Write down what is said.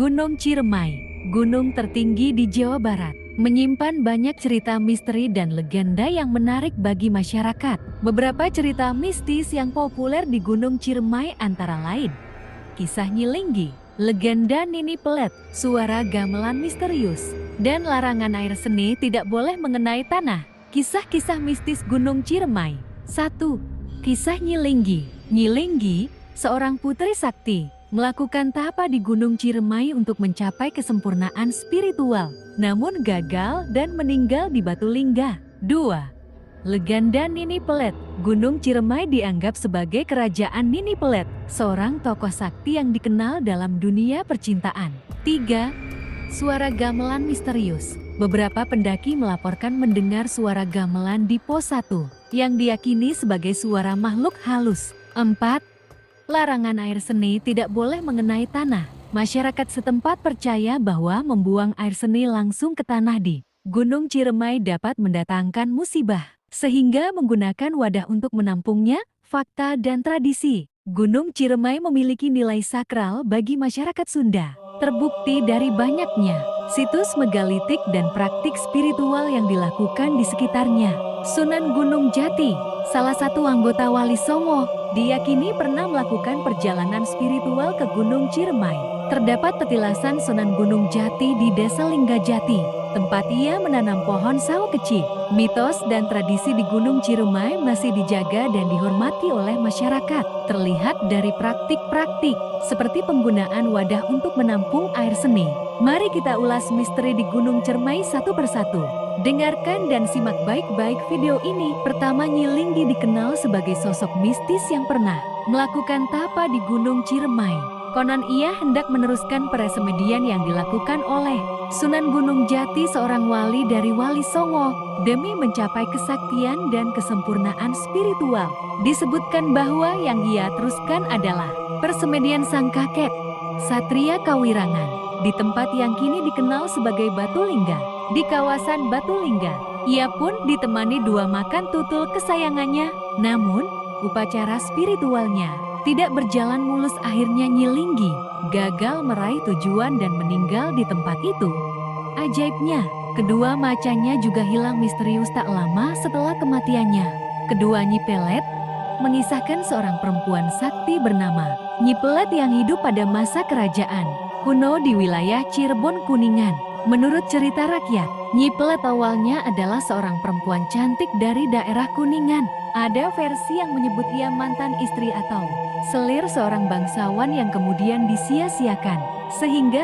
Gunung Ciremai, gunung tertinggi di Jawa Barat, menyimpan banyak cerita misteri dan legenda yang menarik bagi masyarakat. Beberapa cerita mistis yang populer di Gunung Ciremai antara lain kisah Nyi Linggi, legenda Nini Pelet, suara gamelan misterius, dan larangan air seni tidak boleh mengenai tanah. Kisah-kisah mistis Gunung Ciremai. 1. Kisah Nyi Linggi. Nyi Linggi, seorang putri sakti, melakukan tapa di Gunung Ciremai untuk mencapai kesempurnaan spiritual, namun gagal dan meninggal di Batu Lingga. 2. Legenda Nini Pelet. Gunung Ciremai dianggap sebagai kerajaan Nini Pelet, seorang tokoh sakti yang dikenal dalam dunia percintaan. 3. Suara gamelan misterius. Beberapa pendaki melaporkan mendengar suara gamelan di pos 1, yang diyakini sebagai suara makhluk halus. 4. Larangan air seni tidak boleh mengenai tanah. Masyarakat setempat percaya bahwa membuang air seni langsung ke tanah di Gunung Ciremai dapat mendatangkan musibah, sehingga menggunakan wadah untuk menampungnya. Fakta dan tradisi. Gunung Ciremai memiliki nilai sakral bagi masyarakat Sunda. Terbukti dari banyaknya situs megalitik dan praktik spiritual yang dilakukan di sekitarnya. Sunan Gunung Jati, salah satu anggota Wali Songo, diyakini pernah melakukan perjalanan spiritual ke Gunung Ciremai. Terdapat petilasan Sunan Gunung Jati di Desa Linggajati, tempat ia menanam pohon sawo kecil. Mitos dan tradisi di Gunung Ciremai masih dijaga dan dihormati oleh masyarakat. Terlihat dari praktik-praktik seperti penggunaan wadah untuk menampung air seni. Mari kita ulas misteri di Gunung Ciremai satu persatu. Dengarkan dan simak baik-baik video ini. Pertama, Nyi Linggi dikenal sebagai sosok mistis yang pernah melakukan tapa di Gunung Ciremai. Konon ia hendak meneruskan peresmedian yang dilakukan oleh Sunan Gunung Jati, seorang wali dari Wali Songo, demi mencapai kesaktian dan kesempurnaan spiritual. Disebutkan bahwa yang ia teruskan adalah persemedian sang kakek, Satria Kawirangan, di tempat yang kini dikenal sebagai Batu Lingga. Di kawasan Batu Lingga, ia pun ditemani dua makan tutul kesayangannya. Namun, upacara spiritualnya tidak berjalan mulus. Akhirnya Nyi Linggi gagal meraih tujuan dan meninggal di tempat itu. Ajaibnya, kedua macannya juga hilang misterius tak lama setelah kematiannya. Kedua Nyi Pelet mengisahkan seorang perempuan sakti bernama Nyi Pelet yang hidup pada masa kerajaan kuno di wilayah Cirebon, Kuningan. Menurut cerita rakyat, Nyi Pelet awalnya adalah seorang perempuan cantik dari daerah Kuningan. Ada versi yang menyebut ia mantan istri atau selir seorang bangsawan yang kemudian disia-siakan, sehingga